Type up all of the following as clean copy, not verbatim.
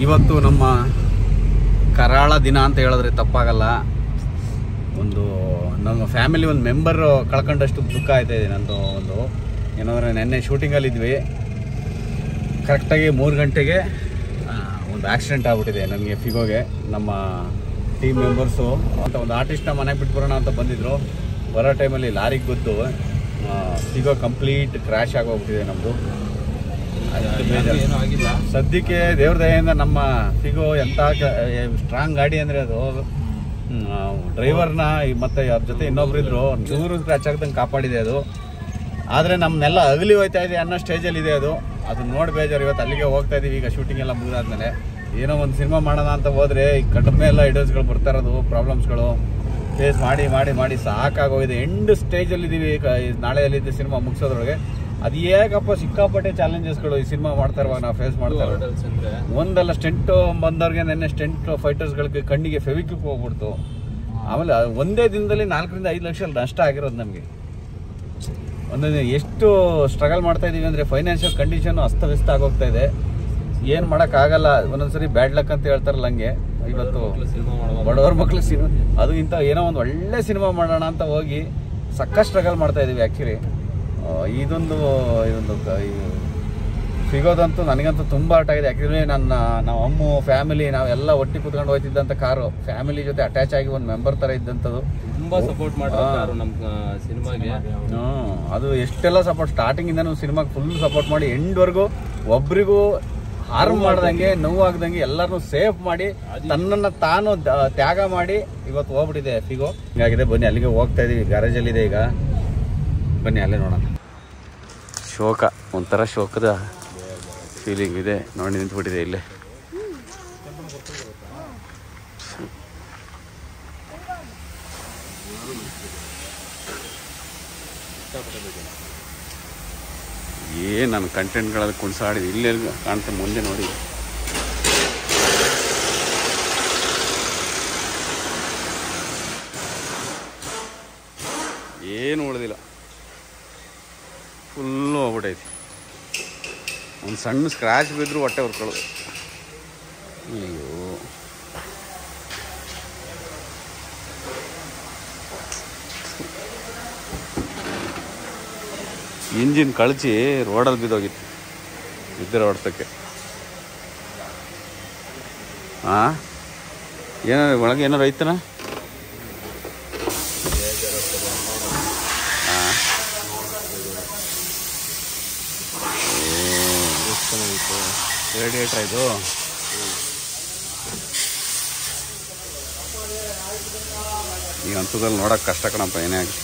ಇವತ್ತು ನಮ್ಮ ಕರಾಳ ದಿನ ಅಂತ ಹೇಳಿದ್ರೆ ತಪ್ಪಾಗಲ್ಲ. ಒಂದು ನಮ್ಮ ಫ್ಯಾಮಿಲಿ ಒಂದು ಮೆಂಬರ್ ಕಳ್ಕೊಂಡಷ್ಟು ದುಃಖ ಆಯ್ತಾ ಇದೆ ನಂದು. ಏನಂದರೆ ನೆನ್ನೆ ಶೂಟಿಂಗಲ್ಲಿದ್ವಿ, ಕರೆಕ್ಟಾಗಿ 3 ಗಂಟೆಗೆ ಒಂದು ಆಕ್ಸಿಡೆಂಟ್ ಆಗ್ಬಿಟ್ಟಿದೆ ನನಗೆ ಫಿಗೋಗೆ. ನಮ್ಮ ಟೀಮ್ ಮೆಂಬರ್ಸು ಅಂತ ಒಂದು ಆರ್ಟಿಸ್ಟ್ನ ಮನೆಗೆ ಬಿಟ್ಬರೋಣ ಅಂತ ಬಂದಿದ್ರು. ಬರೋ ಟೈಮಲ್ಲಿ ಲಾರಿಗೆ ಗೊತ್ತು ಫಿಗೋ ಕಂಪ್ಲೀಟ್ ಕ್ರ್ಯಾಶ್ ಆಗೋಗ್ಬಿಟ್ಟಿದೆ ನಮ್ಮದು. ಸದ್ಯಕ್ಕೆ ದೇವ್ರ ದಯೆಯಿಂದ ನಮ್ಮ ಫಿಗೋ ಎಂಥ ಸ್ಟ್ರಾಂಗ್ ಗಾಡಿ ಅಂದರೆ ಅದು ಡ್ರೈವರ್ನ ಮತ್ತು ಅವ್ರ ಜೊತೆ ಇನ್ನೊಬ್ರು ಇದ್ರು, ಚೂರು ಸ್ಕ್ರ್ಯಾಚ್ ಆಗ್ದಂಗೆ ಕಾಪಾಡಿದೆ ಅದು. ಆದರೆ ನಮ್ಮನ್ನೆಲ್ಲ ಅಗಲಿ ಹೋಯ್ತಾ ಇದೆ ಅನ್ನೋ ಸ್ಟೇಜಲ್ಲಿದೆ ಅದು. ಅದನ್ನ ನೋಡಿ ಬೇಜಾರು. ಇವತ್ತು ಅಲ್ಲಿಗೆ ಹೋಗ್ತಾ ಇದೀವಿ. ಈಗ ಶೂಟಿಂಗ್ ಎಲ್ಲ ಮುಗಿದಾದ್ಮೇಲೆ ಏನೋ ಒಂದು ಸಿನಿಮಾ ಮಾಡೋಣ ಅಂತ ಹೋದರೆ ಈಗ ಕಡಿಮೆ ಎಲ್ಲ ಐಡಲ್ಸ್ಗಳು ಬರ್ತಾ ಇರೋದು, ಪ್ರಾಬ್ಲಮ್ಸ್ಗಳು ಫೇಸ್ ಮಾಡಿ ಮಾಡಿ ಮಾಡಿ ಸಾಕಾಗೋಗಿದೆ. ಎಂಡ್ ಸ್ಟೇಜಲ್ಲಿದ್ದೀವಿ. ನಾಳೆಯಲ್ಲಿದ್ದ ಸಿನಿಮಾ ಮುಗಿಸೋದ್ರೊಳಗೆ ಅದು ಹೇಗಪ್ಪ ಸಿಕ್ಕಾಪಟ್ಟೆ ಚಾಲೆಂಜಸ್ಗಳು ಈ ಸಿನಿಮಾ ಮಾಡ್ತಾ ಇರುವಾಗ ನಾವು ಫೇಸ್ ಮಾಡ್ತಾ ಇರೋದು. ಒಂದಲ್ಲ ಸ್ಟೆಂಟ್ ಬಂದವ್ರಿಗೆ ನೆನ್ನೆ ಸ್ಟೆಂಟ್ ಫೈಟರ್ಸ್ಗಳಿಗೆ ಕಣ್ಣಿಗೆ ಫೆವಿಕ್ವಿಕ್ ಹೋಗ್ಬಿಡ್ತು. ಆಮೇಲೆ ಒಂದೇ ದಿನದಲ್ಲಿ 4 ರಿಂದ 5 ಲಕ್ಷ ನಷ್ಟ ಆಗಿರೋದು ನಮಗೆ. ಒಂದೊಂದು ಎಷ್ಟು ಸ್ಟ್ರಗಲ್ ಮಾಡ್ತಾ ಇದೀವಿ ಅಂದರೆ ಫೈನಾನ್ಷಿಯಲ್ ಕಂಡೀಷನ್ ಅಸ್ತವ್ಯಸ್ತ ಆಗೋಗ್ತಾ ಇದೆ. ಏನು ಮಾಡೋಕ್ಕಾಗಲ್ಲ. ಒಂದೊಂದ್ಸರಿ ಬ್ಯಾಡ್ ಲಕ್ ಅಂತ ಹೇಳ್ತಾರಲ್ಲ ಹಂಗೆ. ಇವತ್ತು ಬಡವ್ರ ಮಕ್ಳು ಸಿನಿಮಾ, ಅದು ಇಂಥ ಏನೋ ಒಂದು ಒಳ್ಳೆ ಸಿನಿಮಾ ಮಾಡೋಣ ಅಂತ ಹೋಗಿ ಸಕ್ಕ ಸ್ಟ್ರಗಲ್ ಮಾಡ್ತಾ ಇದೀವಿ. ಆ್ಯಕ್ಚುಲಿ ಇದೊಂದು ಸಿಗೋದಂತೂ ನನಗಂತೂ ತುಂಬ ಹರ್ಟ್ ಆಗಿದೆ. ಆ್ಯಕ್ಚುಲಿ ನಾವು ಅಮ್ಮು ಫ್ಯಾಮಿಲಿ ನಾವೆಲ್ಲ ಒಟ್ಟಿಗೆ ಕೂತ್ಕೊಂಡು ಹೋಗ್ತಿದ್ದಂಥ ಕಾರು, ಫ್ಯಾಮಿಲಿ ಜೊತೆ ಅಟ್ಯಾಚ್ ಆಗಿ ಒಂದು ಮೆಂಬರ್ ಥರ ಇದ್ದಂಥದ್ದು. ತುಂಬ ಸಪೋರ್ಟ್ ಮಾಡೋರು ನಮ್ಮ ಸಿನಿಮಾಗೆ. ಅದು ಎಷ್ಟೆಲ್ಲ ಸಪೋರ್ಟ್, ಸ್ಟಾರ್ಟಿಂಗಿಂದನೂ ಸಿನಿಮಾಗೆ ಫುಲ್ ಸಪೋರ್ಟ್ ಮಾಡಿ ಎಂಡ್ವರೆಗೂ ಒಬ್ರಿಗೂ ಹಾರ್ಮ್ ಮಾಡ್ದಂಗೆ, ನೋವಾಗ್ದಂಗೆ ಎಲ್ಲರನ್ನೂ ಸೇಫ್ ಮಾಡಿ ತನ್ನನ್ನು ತಾನು ತ್ಯಾಗ ಮಾಡಿ ಇವತ್ತು ಹೋಗ್ಬಿಟ್ಟಿದೆ ಫಿಗೋ. ಹಿಂಗಾಗಿದೆ. ಬನ್ನಿ ಅಲ್ಲಿಗೆ ಹೋಗ್ತಾ ಇದೀವಿ. ಗ್ಯಾರೇಜಲ್ಲಿದೆ ಈಗ, ಬನ್ನಿ ಅಲ್ಲೇ ನೋಡೋಣ. ಶೋಕ, ಒಂಥರ ಶೋಕದ ಫೀಲಿಂಗ್ ಇದೆ. ನೋಡಿ ನಿಂತ್ಬಿಟ್ಟಿದೆ ಇಲ್ಲೇ. ಏನು ನನ್ನ ಕಂಟೆಂಟ್ಗಳಲ್ಲಿ ಕುಣಿಸಾಡಿದೆ. ಇಲ್ಲೇ ಕಾಣ್ತಾ ಮುಂದೆ ನೋಡಿ. ಏನು ಉಳಿದಿಲ್ಲ, ಫುಲ್ಲು ಹೋಗ್ಬಿಟ್ಟೈತಿ. ಒಂದು ಸಣ್ಣ ಸ್ಕ್ರ್ಯಾಚ್ ಬಿದ್ದರೂ ಹೊಟ್ಟೆ ಹೊರ್ಕೊಳ್ಳೋದು. ಅಯ್ಯೋ, ಇಂಜಿನ್ ಕಳಚಿ ರೋಡಲ್ಲಿ ಬಿದ್ದೋಗಿತ್ತು, ಇದ್ದರೆ ಹೊಡ್ತಕ್ಕೆ. ಹಾಂ, ಏನೋ ಒಳಗೆ ಏನಾರು ಐತನ? ಹಾಂ, ರೇಡಿಯೇಟ್ರ್ ಇದು. ಈ ಹಂತದಲ್ಲಿ ನೋಡೋಕೆ ಕಷ್ಟ ಕಣಪ್ಪ. ಏನೇ ಆಗಿ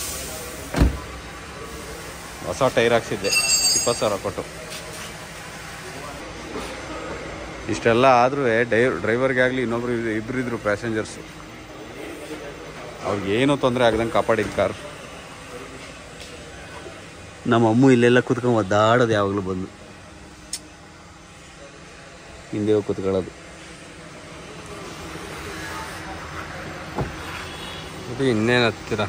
ಹೊಸ ಟೈರ್ ಹಾಕ್ಸಿದ್ದೆ 20,000 ಕೊಟ್ಟು. ಇಷ್ಟೆಲ್ಲ ಆದರೂ ಡ್ರೈವರ್ಗೆ ಆಗಲಿ ಇಬ್ಬರು ಇದ್ರು ಪ್ಯಾಸೆಂಜರ್ಸು, ಅವ್ರಿಗೇನೂ ತೊಂದರೆ ಆಗ್ದಂಗೆ ಕಾಪಾಡಿದ ಕಾರ್. ನಮ್ಮ ಅಮ್ಮು ಇಲ್ಲೆಲ್ಲ ಕೂತ್ಕೊಂಡು ಒದ್ದಾಡೋದು, ಯಾವಾಗಲೂ ಬಂದು ಹಿಂದೆ ಹೋಗಿ ಕೂತ್ಕೊಳ್ಳೋದು. ಇದು ಇನ್ನೇನು ಹತ್ತಿರ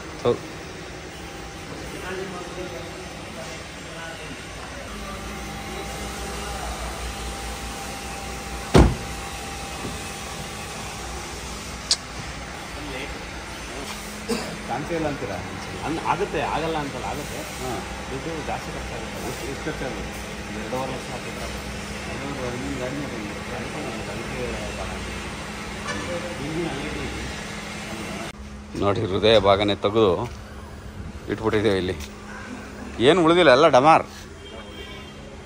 ಕಾಣಿಸಿಲ್ಲ ಅಂತೀರಾ? ಆಗುತ್ತೆ, ಆಗಲ್ಲ ಅಂತಲ್ಲ, ಆಗುತ್ತೆ. ಹಾಂ, ಇದು ಜಾಸ್ತಿ ಖರ್ಚಾಗುತ್ತೆ. ಎಷ್ಟು ಖರ್ಚಾಗುತ್ತೆ? 2.5 ಲಕ್ಷ ಹಾಕಿದ್ರೆ ನೋಡಿ. ಹೃದಯ ಭಾಗನೇ ತೆಗೆದು ಇಟ್ಬಿಟ್ಟಿದ್ದೇವೆ ಇಲ್ಲಿ. ಏನು ಉಳಿದಿಲ್ಲ, ಎಲ್ಲ ಡಮಾರ್.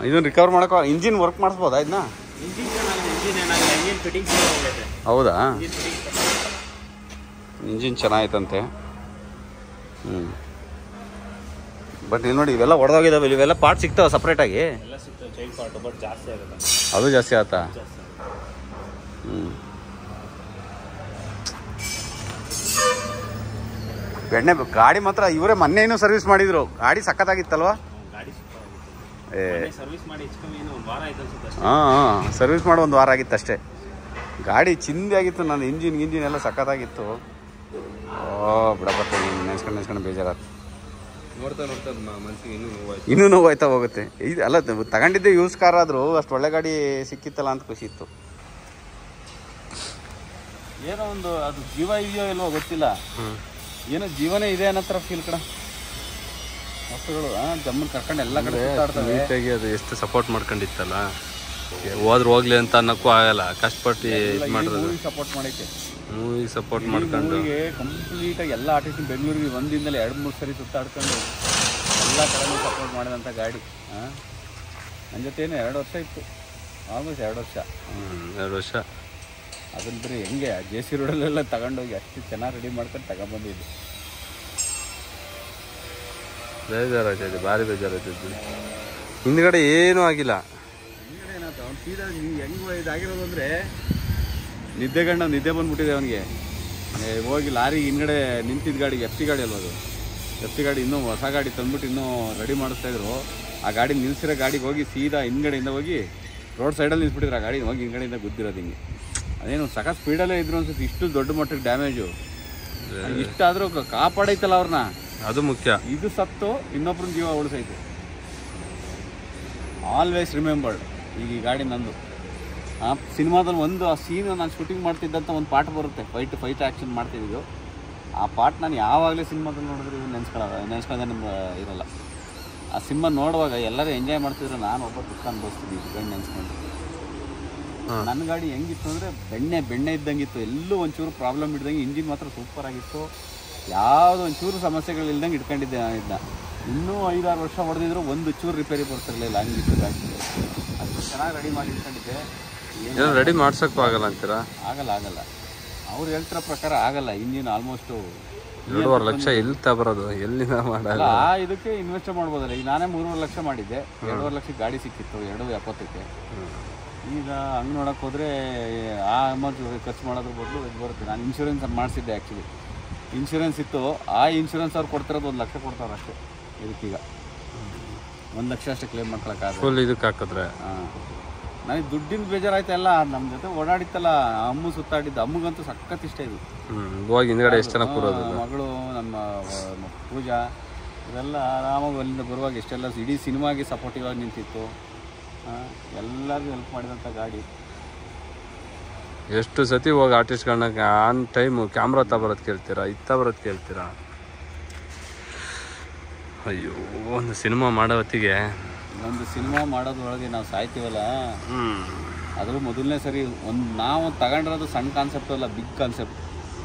ಇದನ್ನು ರಿಕವರ್ ಮಾಡೋಕೆ ಇಂಜಿನ್ ವರ್ಕ್ ಮಾಡಿಸ್ಬೋದಾ ಇದನ್ನ? ಹೌದಾ? ಇಂಜಿನ್ ಚೆನ್ನಾಗೈತಂತೆ. ಬಟ್ ಇಲ್ಲಿ ನೋಡಿ, ಇವೆಲ್ಲ ಹೊಡೆದೋಗಿದ್ದಾವೆ. ಇವೆಲ್ಲ ಪಾರ್ಟ್ ಸಿಗ್ತಾವೆ ಸಪ್ರೇಟಾಗಿ? ಚೈಲ್ಡ್ ಪಾರ್ಟ್, ಬಟ್ ಜಾಸ್ತಿ ಆಗುತ್ತೆ. ಅದು ಜಾಸ್ತಿ ಆಯ್ತಾ? ಬೆಣ್ಣೆ ಗಾಡಿ ಮಾತ್ರ ಇವರೇ ಮೊನ್ನೆನೂ ಸರ್ವಿಸ್ ಮಾಡಿದ್ರು. ಗಾಡಿ ಸಖತ್ತಾಗಿತ್ತಲ್ವಾ? ಹಾಂ, ಸರ್ವಿಸ್ ಮಾಡೋ 1 ವಾರ ಆಗಿತ್ತು ಅಷ್ಟೇ. ಗಾಡಿ ಚಿಂದಿ ಆಗಿತ್ತು. ನನ್ನ ಇಂಜಿನ್ ಎಲ್ಲ ಸಖತ್ತಾಗಿತ್ತು. ಬಿಡಬತ್ತೆ, ನೆನ್ಸ್ಕೊಂಡು ಬೇಜಾರಾಯ್ತು. ನೋಡ್ತಾ ಮನಸ್ಸಿಗೆ ಇನ್ನೂ ನೋವಾಯ್ತಾ ಹೋಗುತ್ತೆ. ಇದು ಅಲ್ಲ, ತಗೊಂಡಿದ್ದೆ ಯೂಸ್ ಕಾರ್ ಆದರೂ ಅಷ್ಟು ಒಳ್ಳೆ ಗಾಡಿ ಸಿಕ್ಕಿತ್ತಲ್ಲ ಅಂತ ಖುಷಿ ಇತ್ತು. ಏನೋ ಒಂದು ಅದು ಜೀವ ಇದೆಯೋ ಇಲ್ವೋ ಗೊತ್ತಿಲ್ಲ, ಏನೋ ಜೀವನೇ ಇದೆ ಅನ್ನೋ ಥರ ಫೀಲ್ ಕಡ ವಸ್ತುಗಳು. ಜಮ್ಮನ್ ಕರ್ಕೊಂಡು ಎಲ್ಲ ಕಡೆ ನೀಟಾಗಿ ಅದು ಎಷ್ಟು ಸಪೋರ್ಟ್ ಮಾಡ್ಕೊಂಡಿತ್ತಲ್ಲ, ಹೋದ್ರೆ ಹೋಗ್ಲಿ ಅಂತ ಅನ್ನೋಕ್ಕೂ ಆಗಲ್ಲ, ಕಷ್ಟಪಟ್ಟು ಮಾಡಿರೋದು. ಸಪೋರ್ಟ್ ಮಾಡೈತೆ, ಮೂವಿ ಸಪೋರ್ಟ್ ಮಾಡ್ಕೊಂಡು ಕಂಪ್ಲೀಟಾಗಿ ಎಲ್ಲ ಆರ್ಟಿಸ್ಟ್ ಬೆಂಗಳೂರಿಗೆ ಒಂದಿಂದಲೇ 2-3 ಸರಿ ಸುತ್ತಾಡ್ಕೊಂಡು ಎಲ್ಲ ಕಡೆ ಸಪೋರ್ಟ್ ಮಾಡಿದಂಥ ಗಾಡಿ. ನನ್ನ ಜೊತೆ ಏನು 2 ವರ್ಷ ಇತ್ತು, ಆಲ್ಮೋಸ್ಟ್ 2 ವರ್ಷ. 2 ವರ್ಷ. ಅದನ್ನ ಬರೀ ಹೆಂಗೆ JC ರೋಡಲ್ಲೆಲ್ಲ ತಗೊಂಡೋಗಿ ಅಷ್ಟು ಚೆನ್ನಾಗಿ ರೆಡಿ ಮಾಡ್ಕೊಂಡು ತಗೊಂಡ್ಬಂದಿದ್ದು. ಬೇಜಾರಾಗ್ತೈತೆ, ಭಾರಿ ಬೇಜಾರಾಗ್ತೈತಿ. ಹಿಂದ್ಗಡೆ ಏನೂ ಆಗಿಲ್ಲ. ಹಿಂದ್ಗಡೆ ಏನಾಯ್ತು ಅವ್ನು ಸೀದಾ ಹೆಂಗೆ ಇದಾಗಿರೋದು ಅಂದರೆ ನಿದ್ದೆ ಬಂದ್ಬಿಟ್ಟಿದೆ ಅವನಿಗೆ. ಹೋಗಿ ಲಾರಿ ಹಿಂದ್ಗಡೆ ನಿಂತಿದ್ದ ಗಾಡಿ FC ಗಾಡಿ ಅಲ್ವ ಅದು, FC ಗಾಡಿ ಇನ್ನೂ ಹೊಸ ಗಾಡಿ ತಂದ್ಬಿಟ್ಟು ಇನ್ನೂ ರೆಡಿ ಮಾಡಿಸ್ತಾಯಿದ್ರು. ಆ ಗಾಡಿ ನಿಲ್ಸಿರೋ ಗಾಡಿಗೆ ಹೋಗಿ ಸೀದಾ ಹಿಂದ್ಗಡೆಯಿಂದ ಹೋಗಿ ರೋಡ್ ಸೈಡಲ್ಲಿ ನಿಲ್ಸ್ಬಿಟ್ಟಿದ್ರು. ಆ ಗಾಡಿ ಹೋಗಿ ಹಿಂದ್ಗಡೆಯಿಂದ ಗುದ್ದಿರೋದು ಹಿಂಗೆ. ಅದೇನು ಸಖತ್ ಸ್ಪೀಡಲ್ಲೇ ಇದ್ರು ಅನ್ಸುತ್ತೆ. ಇಷ್ಟು ದೊಡ್ಡ ಮಟ್ಟಕ್ಕೆ ಡ್ಯಾಮೇಜು. ಇಷ್ಟಾದರೂ ಕಾಪಾಡೈತಲ್ಲ ಅವ್ರನ್ನ, ಅದು ಮುಖ್ಯ. ಇದು ಸತ್ತು ಇನ್ನೊಬ್ರನ್ನ ಜೀವ ಉಳಿಸೈತೆ. Always remembered. ಈಗ ಈ ಗಾಡಿ ನಂದು. ಆ ಸಿನಿಮಾದಲ್ಲಿ ಒಂದು ಆ ಸೀನು ನಾನು ಶೂಟಿಂಗ್ ಮಾಡ್ತಿದ್ದಂಥ ಒಂದು ಪಾರ್ಟ್ ಬರುತ್ತೆ, ಫೈಟ್ ಆ್ಯಕ್ಷನ್ ಮಾಡ್ತಿದ್ದು. ಆ ಪಾರ್ಟ್ ನಾನು ಯಾವಾಗಲೇ ಸಿನಿಮಾದಲ್ಲಿ ನೋಡಿದ್ರೆ ನೆನೆಸ್ಕೊಳ್ಳೋದೇ ನಮ್ಗೆ ಇರೋಲ್ಲ. ಆ ಸಿನಿಮಾ ನೋಡುವಾಗ ಎಲ್ಲರೂ ಎಂಜಾಯ್ ಮಾಡ್ತಿದ್ರು, ನಾನು ಒಬ್ಬ ದುಃಖ ಅನ್ಭವಿಸ್ತೀನಿ ಗಂಡು ನೆನೆಸ್ಕೊಂಡು. ನನ್ನ ಗಾಡಿ ಹೆಂಗಿತ್ತು ಅಂದರೆ ಬೆಣ್ಣೆ ಇದ್ದಂಗಿತ್ತು. ಎಲ್ಲೂ ಒಂಚೂರು ಪ್ರಾಬ್ಲಮ್ ಇಡ್ದಂಗೆ, ಇಂಜಿನ್ ಮಾತ್ರ ಸೂಪರ್ ಆಗಿತ್ತು. ಯಾವುದೋ ಒಂಚೂರು ಸಮಸ್ಯೆಗಳಿಲ್ದಂಗೆ ಇಟ್ಕೊಂಡಿದ್ದೆ ನಾನು ಇದನ್ನ. ಇನ್ನೂ 5-6 ವರ್ಷ ಹೊಡೆದಿದ್ರು ಒಂದು ಚೂರು ರಿಪೇರಿ ಬರ್ತಿರ್ಲಿಲ್ಲ, ಹಂಗಿತ್ತು ಗಾಡಿ. ಅಷ್ಟು ಚೆನ್ನಾಗಿ ರೆಡಿ ಮಾಡಿ ಇಟ್ಕೊಂಡಿದ್ದೆ. ಏನೋ ರೆಡಿ ಮಾಡ್ಸೋಕ್ಕೂ ಆಗಲ್ಲ ಅಂತೀರಾ? ಆಗಲ್ಲ. ಅವ್ರು ಹೇಳ್ತಿರೋ ಪ್ರಕಾರ ಆಗಲ್ಲ. ಇಂಜಿನ್ ಆಲ್ಮೋಸ್ಟು 2.5 ಲಕ್ಷ ಎಲ್ಲಿ ತಗೊಬರೋದು, ಎಲ್ಲಿಂದ ಮಾಡಲ್ಲ. ಇದಕ್ಕೆ ಇನ್ವೆಸ್ಟ್ ಮಾಡ್ಬೋದಲ್ಲ. ಈಗ ನಾನೇ 3.5 ಲಕ್ಷ ಮಾಡಿದ್ದೆ, 2.5 ಲಕ್ಷಕ್ಕೆ ಗಾಡಿ ಸಿಕ್ಕಿತ್ತು 2.70ಕ್ಕೆ. ಈಗ ಹಂಗೆ ನೋಡೋಕೆ ಹೋದರೆ ಆ ಅಮೌಂಟ್ ಖರ್ಚು ಮಾಡೋದ್ರ ಬದಲು ಇದು ಬರುತ್ತೆ. ನಾನು ಇನ್ಶೂರೆನ್ಸ್ ಮಾಡಿಸಿದ್ದೆ. ಆ್ಯಕ್ಚುಲಿ ಇನ್ಶೂರೆನ್ಸ್ ಇತ್ತು. ಆ ಇನ್ಶೂರೆನ್ಸ್ ಅವ್ರು ಕೊಡ್ತಿರೋದು 1 ಲಕ್ಷ ಕೊಡ್ತಾವ್ರು ಅಷ್ಟೇ. ಇದಕ್ಕೀಗ 1 ಲಕ್ಷ ಅಷ್ಟೇ ಕ್ಲೇಮ್ ಮಾಡ್ಕೊಳಕ್ಕಾಗಲ್ಲ. ಫುಲ್ ಇದಕ್ಕೆ ಹಾಕಿದ್ರೆ. ನನಗೆ ದುಡ್ಡಿನ ಬೇಜಾರಾಯ್ತು. ಎಲ್ಲ ನಮ್ಮ ಜೊತೆ ಓಡಾಡಿತ್ತಲ್ಲ, ಅಮ್ಮ ಸುತ್ತಾಡಿದ್ದು. ಅಮ್ಮಗಂತೂ ಸಖತ್ ಇಷ್ಟ ಇದು. ಹೋಗಿ ಹಿಂದ್ಗಡೆ ಎಷ್ಟು ಜನ ಕೂರೋದು. ಮಗಳು, ನಮ್ಮ ಪೂಜಾ, ಇದೆಲ್ಲ ಆರಾಮಾಗಿ ಅಲ್ಲಿಂದ ಬರುವಾಗ ಎಷ್ಟೆಲ್ಲ ಇಡೀ ಸಿನಿಮಾಗೆ ಸಪೋರ್ಟಿವ್ ಆಗಿ ನಿಂತಿತ್ತು. ಎಲ್ಲರಿಗೂ ಹೆಲ್ಪ್ ಮಾಡಿದಂಥ ಗಾಡಿ. ಎಷ್ಟು ಸತಿ ಹೋಗಿ ಆರ್ಟಿಸ್ಟ್ಗಳನ್ನ ಆನ್ ಟೈಮು ಕ್ಯಾಮ್ರಾ ತಗೊಬರೋದು ಕೇಳ್ತೀರಾ, ಬರೋದು ಕೇಳ್ತೀರಾ. ಅಯ್ಯೋ, ಒಂದು ಸಿನಿಮಾ ಮಾಡೋ ಹೊತ್ತಿಗೆ, ಒಂದು ಸಿನಿಮಾ ಮಾಡೋದ್ರೊಳಗೆ ನಾವು ಸಾಯ್ತೀವಲ್ಲ, ಅದ್ರ ಮೊದಲನೇ ಸರಿ ನಾವು ತಗೊಂಡಿರೋದು ಸಣ್ಣ ಕಾನ್ಸೆಪ್ಟ್ ಅಲ್ಲ, ಬಿಗ್ ಕಾನ್ಸೆಪ್ಟ್.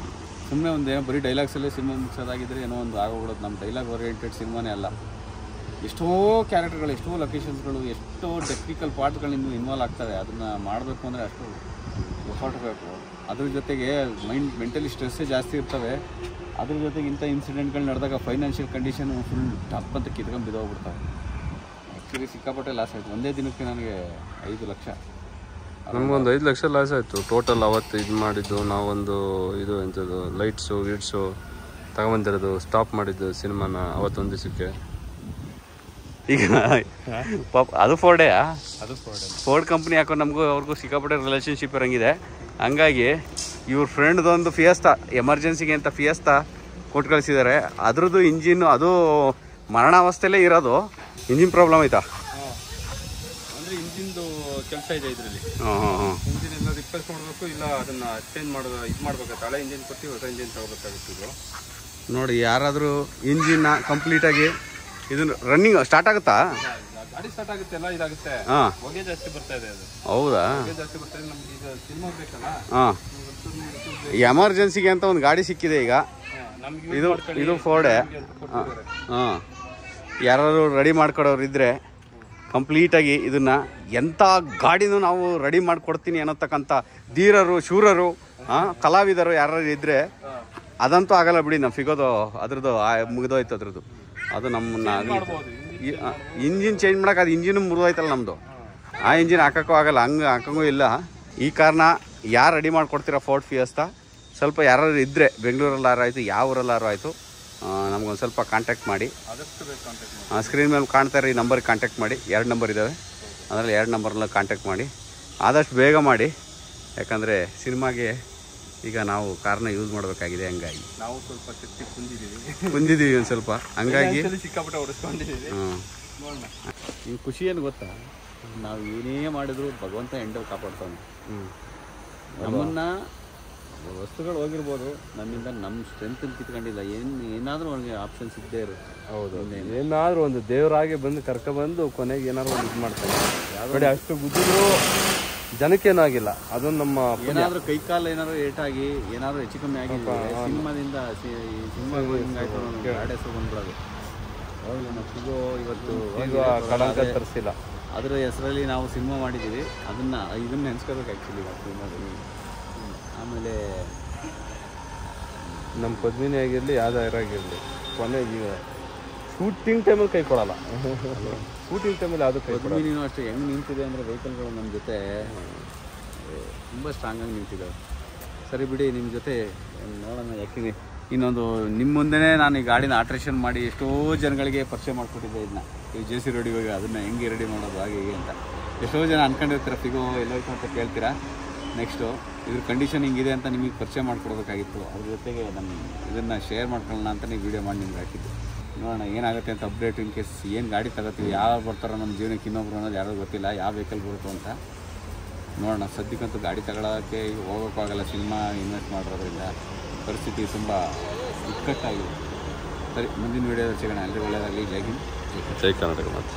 ಸುಮ್ಮನೆ ಒಂದೇನೋ ಬರೀ ಡೈಲಾಗ್ಸಲ್ಲೇ ಸಿನಿಮಾ ಮುಗಿಸೋದಾಗಿದ್ದರೆ ಏನೋ ಒಂದು ಆಗೋಗ್ಬಿಡೋದು. ನಮ್ಮ ಡೈಲಾಗ್ ಓರಿಯೆಂಟೆಡ್ ಸಿನಿಮಾನೇ ಅಲ್ಲ. ಎಷ್ಟೋ ಕ್ಯಾರೆಕ್ಟರ್ಗಳು, ಎಷ್ಟೋ ಲೊಕೇಶನ್ಸ್ಗಳು, ಎಷ್ಟೋ ಟೆಕ್ನಿಕಲ್ ಪಾರ್ಟ್ಗಳಿಂದ ಇನ್ವಾಲ್ವ್ ಆಗ್ತವೆ. ಅದನ್ನು ಮಾಡಬೇಕು ಅಂದರೆ ಅಷ್ಟು ಎಫರ್ಟ್ ಬೇಕು. ಅದ್ರ ಜೊತೆಗೆ ಮೆಂಟಲಿ ಸ್ಟ್ರೆಸ್ಸೇ ಜಾಸ್ತಿ ಇರ್ತವೆ. ಅದ್ರ ಜೊತೆಗೆ ಇಂಥ ಇನ್ಸಿಡೆಂಟ್ಗಳು ನಡೆದಾಗ ಫೈನಾನ್ಷಿಯಲ್ ಕಂಡೀಷನ್ ಫುಲ್ ಟಪ್ ಅಂತ ಕಿತ್ಕೊಂಡು ಬಿದ್ದೋಗ್ಬಿಡ್ತಾವೆ. ಆ್ಯಕ್ಚುಲಿ ಸಿಕ್ಕಾಪಟ್ಟೆ ಲಾಸ್ ಆಯಿತು. ಒಂದೇ ದಿನಕ್ಕೆ ನನಗೆ 5 ಲಕ್ಷ. ನಮಗೊಂದು 5 ಲಕ್ಷ ಲಾಸ್ ಆಯಿತು ಟೋಟಲ್. ಅವತ್ತು ಇದು ಮಾಡಿದ್ದು ನಾವೊಂದು ಇದು ಎಂಥದ್ದು ಲೈಟ್ಸು ತಗೊಂಬಂದಿರೋದು, ಸ್ಟಾಪ್ ಮಾಡಿದ್ದು ಸಿನಿಮಾನ ಅವತ್ತೊಂದು ದಿವಸಕ್ಕೆ. ಈಗ ಪಾಪ ಅದು ಫೋರ್ಡೆಯಾ? ಅದು ಫೋರ್ಡ್ ಕಂಪ್ನಿ ಯಾಕೋ ನಮಗೂ ಅವ್ರಿಗೂ ಸಿಕ್ಕಾಪಟ್ಟೆ ರಿಲೇಷನ್ಶಿಪ್ ಇರೋಂಗಿದೆ. ಹಂಗಾಗಿ ಇವ್ರ ಫ್ರೆಂಡ್ದೊಂದು ಫಿಯಸ್ತಾ, ಎಮರ್ಜೆನ್ಸಿಗೆ ಅಂತ ಫಿಯಸ್ತಾ ಕೊಟ್ಟು ಕಳಿಸಿದ್ದಾರೆ. ಅದ್ರದ್ದು ಇಂಜಿನ್ನು ಅದು ಮರಣಾವಸ್ಥೆಯಲ್ಲೇ ಇರೋದು. ಇಂಜಿನ್ ಪ್ರಾಬ್ಲಮ್ ಆಯ್ತಾ? ಅಂದರೆ ಇಂಜಿನ್ದು ಕೆಲಸ ಇದೆ ಇದರಲ್ಲಿ. ಇಂಜಿನ್ ಎಲ್ಲ ರಿಪೇರ್ಸ್ ಮಾಡಬೇಕು, ಇಲ್ಲ ಅದನ್ನು ಚೇಂಜ್ ಮಾಡೋದು, ಇದು ಮಾಡಬೇಕು. ಹಳೆ ಇಂಜಿನ್ ಕೊಟ್ಟು ಹೊಸ ಇಂಜಿನ್ ತಗೋಬೇಕಾಗಿತ್ತು. ನೋಡಿ, ಯಾರಾದರೂ ಇಂಜಿನ್ನ ಕಂಪ್ಲೀಟಾಗಿ ಇದನ್ನು ರನ್ನಿಂಗ್ ಸ್ಟಾರ್ಟ್ ಆಗುತ್ತಾ? ಗಾಡಿ ಸ್ಟಾರ್ಟ್ ಆಗುತ್ತೆ, ಎಲ್ಲ ಇದಾಗುತ್ತೆ. ಹೊಗೆ ಜಾಸ್ತಿ ಬರ್ತಾ ಇದೆ. ಅದು ಹೌದಾ? ಹೊಗೆ ಜಾಸ್ತಿ ಬರ್ತಾ ಇದೆ. ನಮ್ಗೆ ಈಗ ಸಿನಿಮಾ ಬೇಕಲ್ಲ. ಎಮರ್ಜೆನ್ಸಿಗೆ ಅಂತ ಒಂದು ಗಾಡಿ ಸಿಕ್ಕಿದೆ ಈಗ. ಇದು ಫೋರ್ಡೆ. ಯಾರು ರೆಡಿ ಮಾಡ್ಕೊಡೋರು ಇದ್ದರೆ ಕಂಪ್ಲೀಟಾಗಿ ಇದನ್ನು ಎಂಥ ಗಾಡಿನೂ ನಾವು ರೆಡಿ ಮಾಡಿಕೊಡ್ತೀನಿ ಅನ್ನೋತಕ್ಕಂಥ ಧೀರರು, ಶೂರರು, ಕಲಾವಿದರು ಯಾರು ಇದ್ದರೆ ಅದಂತೂ ಆಗಲ್ಲ ಬಿಡಿ. ನಾವು ಸಿಗೋದು ಅದ್ರದ್ದು ಮುಗಿದೋಯ್ತು ಅದ್ರದ್ದು. ಅದು ನಮ್ಮನ್ನ ಇಂಜಿನ್ ಚೇಂಜ್ ಮಾಡೋಕೆ, ಅದು ಇಂಜಿನ್ ಮುರಿದೋಯ್ತಲ್ಲ ನಮ್ಮದು. ಆ ಇಂಜಿನ್ ಹಾಕೋಕ್ಕೂ ಆಗಲ್ಲ, ಹಂಗೆ ಹಾಕೋಂಗೂ ಇಲ್ಲ. ಈ ಕಾರಣ ಯಾರು ರೆಡಿ ಮಾಡಿಕೊಡ್ತೀರಾ ಫೋರ್ಡ್ ಫಿಯಸ್ತಾ, ಸ್ವಲ್ಪ ಯಾರು ಇದ್ದರೆ ಬೆಂಗಳೂರಲ್ಲಾರು ಆಯಿತು, ಯಾವ ಊರಲ್ಲಾರು ಆಯಿತು, ನಮಗೊಂದು ಸ್ವಲ್ಪ ಕಾಂಟ್ಯಾಕ್ಟ್ ಮಾಡಿ. ಸ್ಕ್ರೀನ್ ಮೇಲೆ ಕಾಣ್ತಾ ಇರೋ ಈ ನಂಬರ್ಗೆ ಕಾಂಟ್ಯಾಕ್ಟ್ ಮಾಡಿ. 2 ನಂಬರ್ ಇದ್ದಾವೆ, ಅದರಲ್ಲಿ 2 ನಂಬರ್ನ ಕಾಂಟ್ಯಾಕ್ಟ್ ಮಾಡಿ. ಆದಷ್ಟು ಬೇಗ ಮಾಡಿ, ಯಾಕಂದರೆ ಸಿನಿಮಾಗೆ ಈಗ ನಾವು ಕಾರ್ನ ಯೂಸ್ ಮಾಡಬೇಕಾಗಿದೆ. ಹಂಗಾಗಿ ನಾವು ಸ್ವಲ್ಪ ಶಕ್ತಿ ಕುಂದಿದ್ದೀವಿ ಒಂದು ಸ್ವಲ್ಪ. ಹಂಗಾಗಿ ಸಿಕ್ಕಾಪಟ್ಟೆ ಹೊಡೆಸ್ಕೊಂಡಿದ್ದೀವಿ. ಈ ಖುಷಿ ಏನು ಗೊತ್ತಾ, ನಾವು ಏನೇ ಮಾಡಿದ್ರು ಭಗವಂತ ಎಂಡಲ್ಲಿ ಕಾಪಾಡ್ತಾನೆ. ನಮ್ಮನ್ನು ವಸ್ತುಗಳು ಹೋಗಿರ್ಬೋದು, ನಮ್ಮಿಂದ ನಮ್ಮ ಸ್ಟ್ರೆಂತ್ ಕಿತ್ಕೊಂಡಿಲ್ಲ. ಏನಾದರೂ ಅವ್ರಿಗೆ ಆಪ್ಷನ್ಸ್ ಇದ್ದೇ ಇರುತ್ತೆ. ಹೌದು, ಏನಾದರೂ ಒಂದು ದೇವರಾಗಿ ಬಂದು ಕರ್ಕೊಬಂದು ಕೊನೆಗೆ ಏನಾದ್ರು ಒಂದು ಇದು ಮಾಡ್ತಾರೆ ನೋಡಿ. ಅಷ್ಟು ಗುದ್ದಿದ್ರು ಜನಕ್ಕೇನೂ ಆಗಿಲ್ಲ. ಅದೊಂದು ನಮ್ಮ ಏನಾದರೂ ಕೈಕಾಲು ಏನಾದ್ರು ಏಟಾಗಿ ಏನಾದರೂ ಹೆಚ್ಚು ಕಮ್ಮಿ ಆಗಿಲ್ಲ ಸಿನಿಮಾದಿಂದ. ಸಿನಿಮಾ ಹಿಂಗಾಯ್ತು ಗಾಡಿ ಹೆಸರು ಬಂದ್ಬಿಡೋದು. ಹೌದು, ನಾವು ಸಿಗೋ ಇವತ್ತು ಕಳಂಕ ತರಿಸಿಲ್ಲ. ಅದರ ಹೆಸರಲ್ಲಿ ನಾವು ಸಿನಿಮಾ ಮಾಡಿದ್ದೀವಿ. ಇದನ್ನ ನೆನೆಸ್ಕೋಬೇಕು ಆ್ಯಕ್ಚುಲಿ ಸಿನಿಮಾದಲ್ಲಿ. ಆಮೇಲೆ ನಮ್ಮ ಪದ್ಮಿನಿ ಆಗಿರಲಿ ಯಾವ್ದಾರು ಆಗಿರಲಿ, ಕೊನೆಗೆ ಶೂಟಿಂಗ್ ಟೈಮಲ್ಲಿ ಕೈ ಕೊಡಲ್ಲ. ಶೂಟಿಂಗ್ ಟೈಮಲ್ಲಿ ಯಾವುದು ಕೈ ಕೊಡಲ್ಲ. ಪದ್ಮಿನಿನೂ ಅಷ್ಟೇ ಹೆಂಗೆ ನಿಂತಿದೆ ಅಂದರೆ ವೆಹಿಕಲ್ಗಳು ನಮ್ಮ ಜೊತೆ ತುಂಬ ಸ್ಟ್ರಾಂಗಾಗಿ ನಿಂತಿದ್ದಾವೆ. ಸರಿ ಬಿಡಿ, ನಿಮ್ಮ ಜೊತೆ ನೋಡೋಣ. ಯಾಕೆ ಇನ್ನೊಂದು ನಿಮ್ಮ ಮುಂದೆನೇ ನಾನು ಈ ಗಾಡಿನ ಆಲ್ಟ್ರೇಷನ್ ಮಾಡಿ ಎಷ್ಟೋ ಜನಗಳಿಗೆ ಪರಿಚಯ ಮಾಡಿಕೊಟ್ಟಿದ್ದೆ. ಇದನ್ನ ಈ JC ರೋಡ್ ಇವಾಗ ಅದನ್ನು ಹೆಂಗೆ ರೆಡಿ ಮಾಡೋದು ಹಾಗೆ ಹೀಗೆ ಅಂತ ಎಷ್ಟೋ ಜನ ಅಂದ್ಕೊಂಡಿರ್ತೀರ. ಫಿಗೋ ಎಲ್ಲೋಯ್ತು ಅಂತ ಕೇಳ್ತೀರಾ. ನೆಕ್ಸ್ಟು ಇದ್ರ ಕಂಡೀಷನ್ ಹಿಂಗಿದೆ ಅಂತ ನಿಮಗೆ ಪರಿಚಯ ಮಾಡಿಕೊಡ್ಬೇಕಾಗಿತ್ತು. ಅದ್ರ ಜೊತೆಗೆ ಇದನ್ನು ಶೇರ್ ಮಾಡ್ಕೊಳ್ಳೋಣ ಅಂತ ನೀವು ವೀಡಿಯೋ ಮಾಡಿ ನಿಮ್ಗೆ ಹಾಕಿದ್ದು. ನೋಡೋಣ ಏನಾಗುತ್ತೆ ಅಂತ ಅಪ್ಡೇಟ್. ಇನ್ ಕೇಸ್ ಏನು ಗಾಡಿ ತಗೋತೀವಿ, ಯಾರು ಬರ್ತಾರೋ ನಮ್ಮ ಜೀವನಕ್ಕೆ ಇನ್ನೊಬ್ರು ಅನ್ನೋದು ಯಾರಿಗೂ ಗೊತ್ತಿಲ್ಲ, ಯಾವ ವೆಹಿಕಲ್ ಬರುತ್ತೋ ಅಂತ ನೋಡೋಣ. ಸದ್ಯಕ್ಕಂತೂ ಗಾಡಿ ತಗೊಳ್ಳೋಕ್ಕೆ ಹೋಗೋಕ್ಕಾಗಲ್ಲ. ಸಿನಿಮಾ ಇನ್ವೆಸ್ಟ್ ಮಾಡಿರೋದ್ರಿಂದ ಪರಿಸ್ಥಿತಿ ತುಂಬ ಇಕ್ಕಟ್ಟಾಗಿದೆ. ಸರಿ, ಮುಂದಿನ ವೀಡಿಯೋದಲ್ಲಿ ಸಿಗೋಣ. ಎಲ್ಲರಿಗೂ ಒಳ್ಳೆಯದಾಗಲಿ. ಜೈ ಹಿಂದ್, ಜೈ ಕರ್ನಾಟಕ. ಮತ್ತೆ